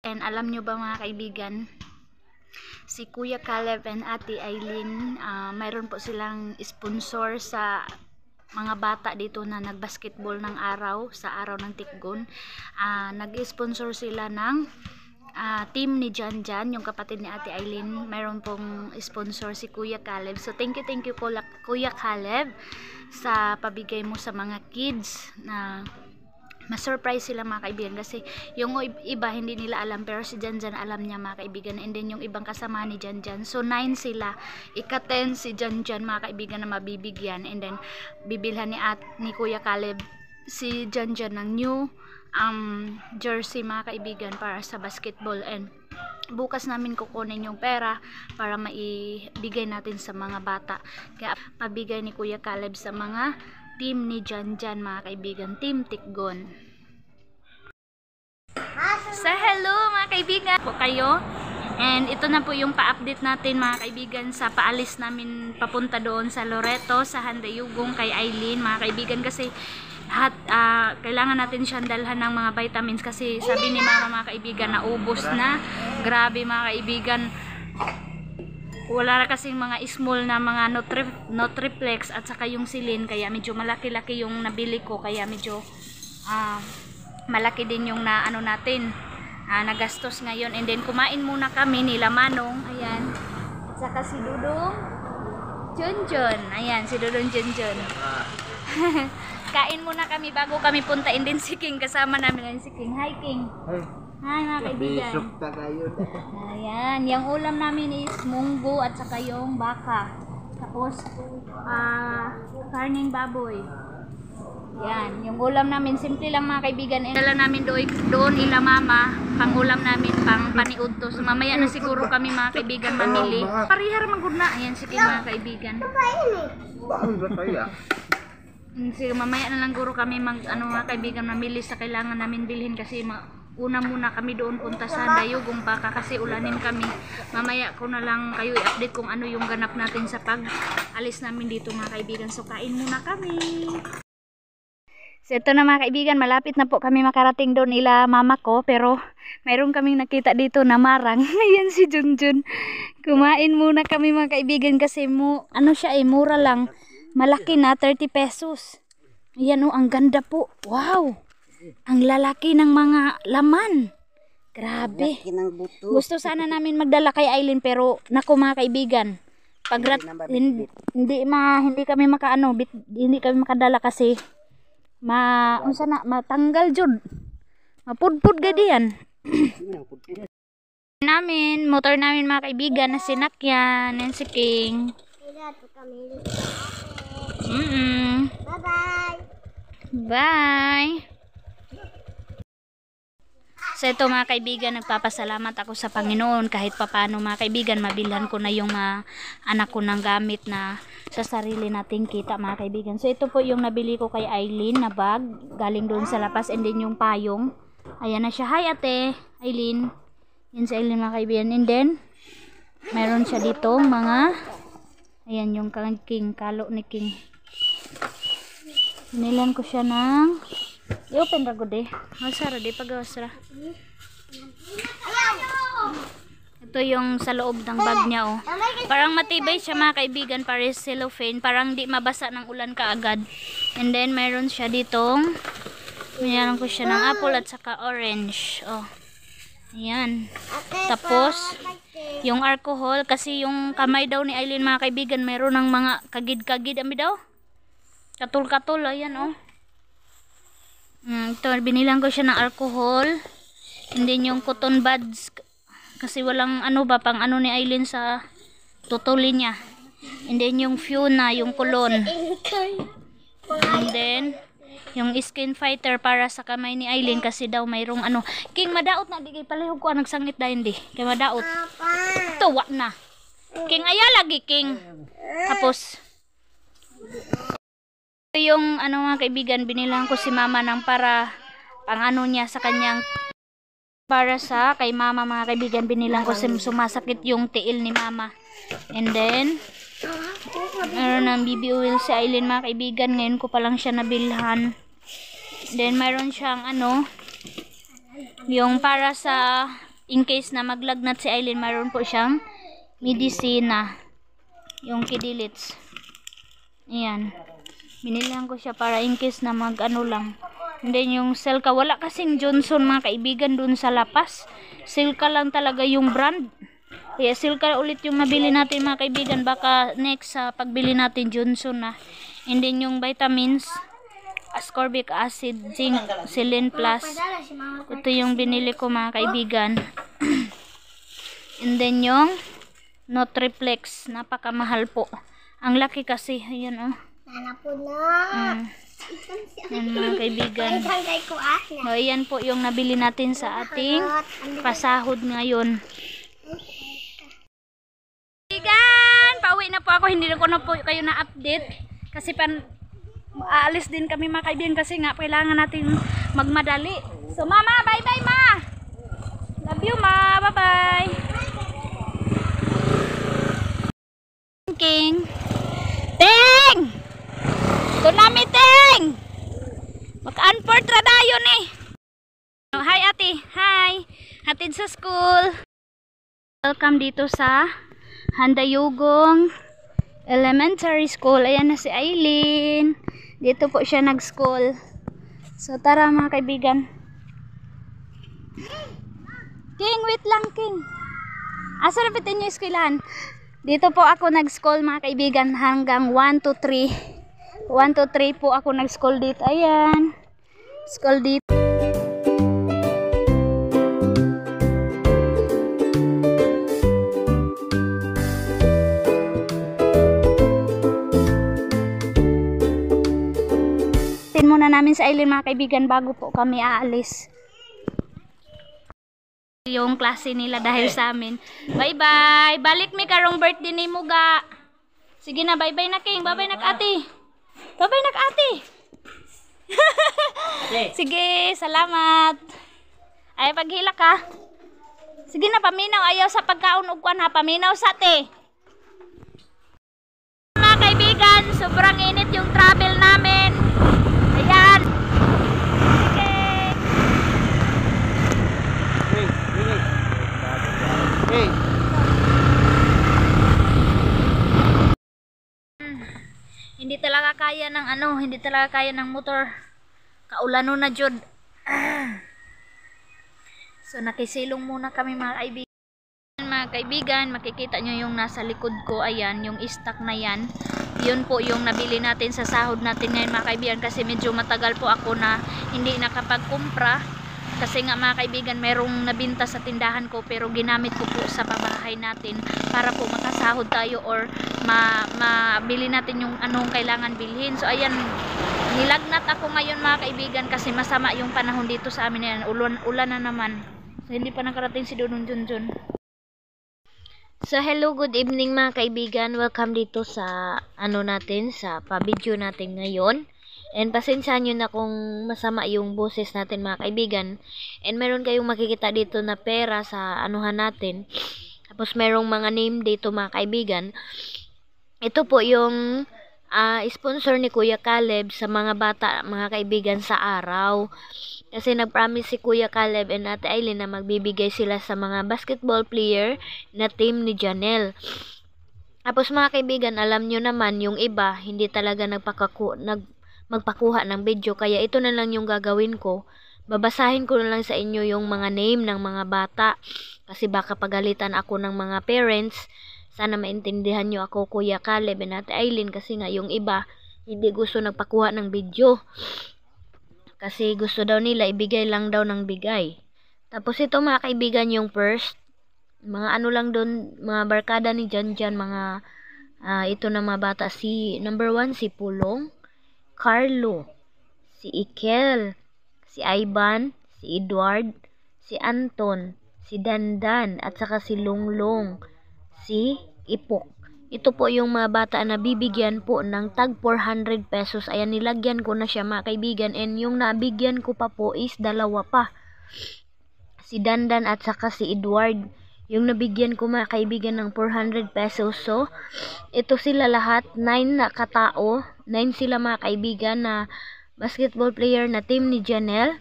And alam nyo ba mga kaibigan, si Kuya Caleb and Ate Aileen, mayroon po silang sponsor sa mga bata dito na nagbasketball ng araw, sa araw ng Tikgon. Nag-sponsor sila ng team ni Janjan, yung kapatid ni Ate Aileen. Mayroon pong sponsor si Kuya Caleb. So thank you Kuya Caleb sa pabigay mo sa mga kids na ma-surprise sila mga kaibigan, kasi yung iba hindi nila alam pero si Janjan alam niya mga kaibigan, and then yung ibang kasama ni Janjan, so 9 sila, ika-10 si Janjan mga kaibigan na mabibigyan, and then bibilhan ni Kuya Caleb si Janjan ng new jersey mga kaibigan para sa basketball. And bukas namin kukunin yung pera para maibigay natin sa mga bata, kaya pabigay ni Kuya Caleb sa mga team ni Janjan mga kaibigan, team Tikgon. Sa hello mga kaibigan po kayo, and ito na po yung pa-update natin mga kaibigan sa paalis namin papunta doon sa Loreto, sa Handayugong kay Aileen mga kaibigan, kasi kailangan natin siyang dalhan ng mga vitamins, kasi sabi ni mama mga kaibigan naubos na, grabe mga kaibigan, wala na kasing mga small na mga Nutriplex at saka yung Silin, kaya medyo malaki-laki yung nabili ko, kaya medyo malaki din yung natin nagastos ngayon. And then kumain muna kami nila Manong, ayan, at saka si Dudong Junjun, ayan si Dudong Junjun. Kain muna kami bago kami puntain din si King, kasama namin si King. Hi King. Hi mga kaibigan. Ayan, yung ulam namin is munggo at saka yung baka. Tapos karning baboy. Yan, yung ulam namin simple lang mga kaibigan. Dala namin doon ila mama, pang ulam namin, pang paniudto. So mamaya na siguro kami mga kaibigan mamili. Parihar magud na. Ayan sige mga kaibigan. Sige, mamaya na lang guro kami mga kaibigan mamili sa kailangan namin bilhin, kasi una muna kami doon punta sa Handayugong baka kasi ulanin kami. Mamaya ko na lang kayo i-update kung ano yung ganap natin sa pag-alis namin dito mga kaibigan. So kain muna kami. So ito na mga kaibigan, malapit na po kami makarating doon ila mama ko, pero mayroon kaming nakita dito na marang. Ayan si Junjun. Kumain muna kami mga kaibigan kasi ano siya mura lang. Malaki na, 30 pesos. Ayan ang ganda po. Wow! Ang lalaki ng mga laman. Grabe. Gusto sana namin magdala kay Aileen, pero naku mga kaibigan, hindi kami hindi kami makadala kasi matanggal jud. Mapudpud gadi yan. Motor namin mga kaibigan na sinakyan, yan si King. Bye-bye. Bye. So ito mga kaibigan, nagpapasalamat ako sa Panginoon kahit papano mga kaibigan, mabilhan ko na yung anak ko ng gamit na sa sarili nating kita mga kaibigan. So ito po yung nabili ko kay Aileen na bag, galing doon sa lapas, and then yung payong. Ayan na siya. Hi ate Aileen. Yan si Aileen mga kaibigan. And then meron siya dito ayan yung King, kalo ni King. Nilan ko siya ng i-open ra gud Masara di pagawasra. Ito yung sa loob ng bag niya Parang matibay siya mga kaibigan, pares cellophane, parang di mabasa ng ulan kaagad. And then meron siya ditong mayroon ko siya ng apple at saka orange. Ayan. Tapos yung alcohol, kasi yung kamay daw ni Aileen mga kaibigan meron ng mga kagid-kagid daw. Katul-katul, ayan ito, binilang ko siya ng alcohol. And then yung cotton buds, kasi walang pang ni Aileen sa tutulin niya. And then yung Fiona, yung kulon. And then yung skin fighter para sa kamay ni Aileen, kasi daw mayroong King, madaot na, di kay palihog ko nagsangit dahil di kay madaot. Tuwa na King, aya lagi King. Tapos yung mga kaibigan, binilang ko si mama ng para pang niya sa kanyang, para sa kay mama mga kaibigan, binilang ko sumasakit yung tiil ni mama. And then meron ng BB oil si Aileen mga kaibigan, ngayon ko pa lang siya nabilhan. Then mayroon siyang yung para sa in case na maglagnat si Aileen, mayroon po siyang medisina. Yung Kidilits. Ayan. Binilihan ko siya para in case na mag-ano lang. And then yung Silka, wala kasing Johnson mga kaibigan dun sa Lapas. Silka lang talaga yung brand. Kaya Silka ulit yung nabili natin mga kaibigan. Baka next sa pagbili natin Johnson na. And then yung vitamins, ascorbic acid, zinc, Selene Plus. Ito yung binili ko mga kaibigan. And then yung Nutriplex, napakamahal po. Ang laki kasi, ayan oh. Nana po na. Yan mga kaibigan. O, ayan po yung nabili natin sa ating pasahod ngayon. Kaibigan, pauwi na po ako. Hindi ko na po kayo na-update. Kasi aalis din kami mga kaibigan kasi nga kailangan natin magmadali. So mama, bye-bye ma! Love you ma, bye-bye! King! Ting! Tunami ting! Mag-unport ra dayon eh. Oh, hi ate, hi. Hatid sa school. Welcome dito sa Handayugong Elementary School. Ayan na si Aileen. Dito po siya nag-school. So tara mga kaibigan. King, wait lang King. Asa na pitin yung eskwelahan? Dito po ako nag-school mga kaibigan hanggang 1 to 3. 1 to 3 po ako nag-school dito. Ayan. School dito. Tin muna namin sa Aileen mga kaibigan bago po kami aalis. Yung klase nila dahil sa amin. Bye-bye. Balik mi karong birthday ni Muga. Sige na, bye-bye na King. Bye-bye na ate. Bye-bye na ate. Sige, salamat. Ay, paghila ka. Sige na, paminaw. Ayaw sa pagkaon ug kwan ha. Paminaw sa ate. Mga kaibigan, sobrang init yung travel namin. Ayan. Hey. Hindi talaga kaya ng hindi talaga kaya ng motor. Kaulano na jud. So nakisilong muna kami mga kaibigan. Mga kaibigan, makikita nyo yung nasa likod ko, ayan, yung stock na yan. Yun po yung nabili natin sa sahod natin ngayon mga kaibigan kasi medyo matagal po ako na hindi nakapagkumpra. Kasi nga mga kaibigan, merong nabinta sa tindahan ko pero ginamit ko po sa pabahay natin para po makasahod tayo or mabili natin yung anong kailangan bilhin. So ayan, nilagnat ako ngayon mga kaibigan kasi masama yung panahon dito sa amin. Ayan, ulan na naman. So hindi pa nakarating si Dunun Junjun. So hello, good evening mga kaibigan. Welcome dito sa natin, sa pa-video natin ngayon. And pasensyahan nyo na kung masama yung boses natin mga kaibigan. And meron kayong makikita dito na pera sa anuhan natin. Tapos merong mga name dito mga kaibigan. Ito po yung sponsor ni Kuya Caleb sa mga bata mga kaibigan sa araw. Kasi nag-promise si Kuya Caleb and Ate Aileen na magbibigay sila sa mga basketball player na team ni Janelle. Tapos mga kaibigan, alam nyo naman yung iba hindi talaga magpakuha ng video, kaya ito na lang yung gagawin ko. Babasahin ko na lang sa inyo yung mga name ng mga bata kasi baka pagalitan ako ng mga parents. Sana maintindihan nyo ako Kuya Caleb and Ate Aileen kasi nga yung iba hindi gusto nagpakuha ng video kasi gusto daw nila ibigay lang daw ng bigay. Tapos ito mga kaibigan yung first mga lang doon, mga barkada ni Janjan, mga ito na mga bata, si number 1 si Pulong, Carlo, si Ikel, si Ivan, si Edward, si Anton, si Dandan, at saka si Longlong, si Ipok. Ito po yung mga bata na bibigyan po ng tag 400 pesos. Ayan, nilagyan ko na siya mga kaibigan. And yung nabigyan ko pa po is dalawa pa. Si Dandan at saka si Edward. Yung nabigyan ko mga kaibigan ng 400 pesos. So, ito sila lahat, 9 na katao. 9 sila mga kaibigan na basketball player na team ni Janelle.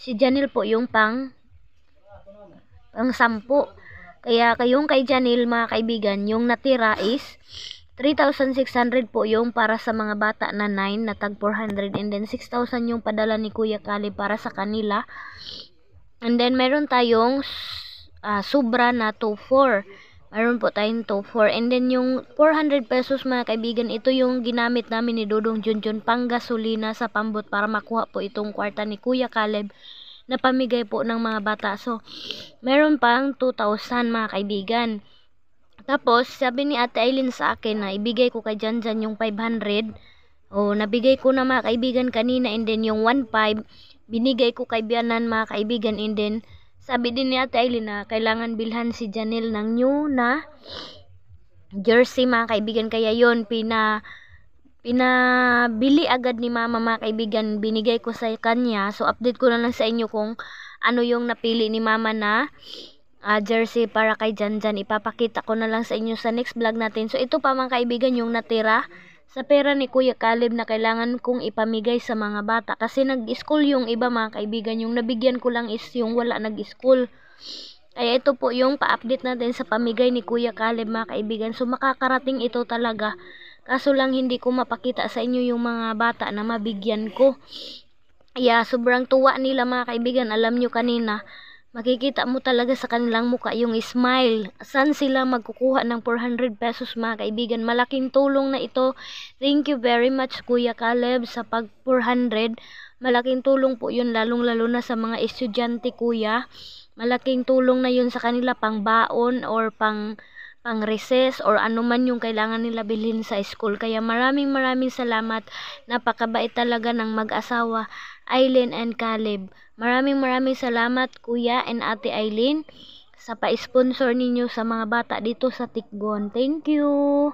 Si Janelle po yung pang 10. Kaya kayong kay Janil mga kaibigan, yung natira is 3,600 po yung para sa mga bata na 9 na tag 400, and then 6,000 yung padala ni Kuya Caleb para sa kanila. And then meron tayong sobra na 2,400. Meron po tayong 2,400. And then yung 400 pesos mga kaibigan, ito yung ginamit namin ni Dodong Junjun pang gasolina sa pambot para makuha po itong kwarta ni Kuya Caleb na pamigay po ng mga bata. So, meron pang 2,000 mga kaibigan. Tapos, sabi ni Ate Aileen sa akin na ibigay ko kay Janjan yung 500. O, nabigay ko na mga kaibigan kanina, and then yung 1,500, binigay ko kay Bianan mga kaibigan, and then sabi din ni Ate Aileen na kailangan bilhan si Janelle ng new na jersey mga kaibigan, kaya yon pinabili agad ni Mama mga kaibigan, binigay ko sa kanya. So update ko na lang sa inyo kung ano yung napili ni Mama na jersey para kay Janjan. Ipapakita ko na lang sa inyo sa next vlog natin. So ito pa mga kaibigan yung natira sa pera ni Kuya Caleb na kailangan kong ipamigay sa mga bata kasi nag-school yung iba mga kaibigan. Yung nabigyan ko lang is yung wala nag-school. Kaya ito po yung pa-update natin sa pamigay ni Kuya Caleb mga kaibigan. So makakarating ito talaga. Kaso lang hindi ko mapakita sa inyo yung mga bata na mabigyan ko. Yeah, sobrang tuwa nila mga kaibigan. Alam nyo kanina, makikita mo talaga sa kanilang muka yung smile. Saan sila magkukuha ng 400 pesos mga kaibigan? Malaking tulong na ito. Thank you very much Kuya Caleb sa pag 400. Malaking tulong po yun, lalong-lalo na sa mga estudyante kuya. Malaking tulong na yun sa kanila pang baon or pang recess or ano man yung kailangan nila bilhin sa school. Kaya maraming salamat. Napakabait talaga ng mag-asawa Aileen and Caleb. Maraming salamat Kuya and Ate Aileen sa pa-sponsor ninyo sa mga bata dito sa Tikgon. Thank you.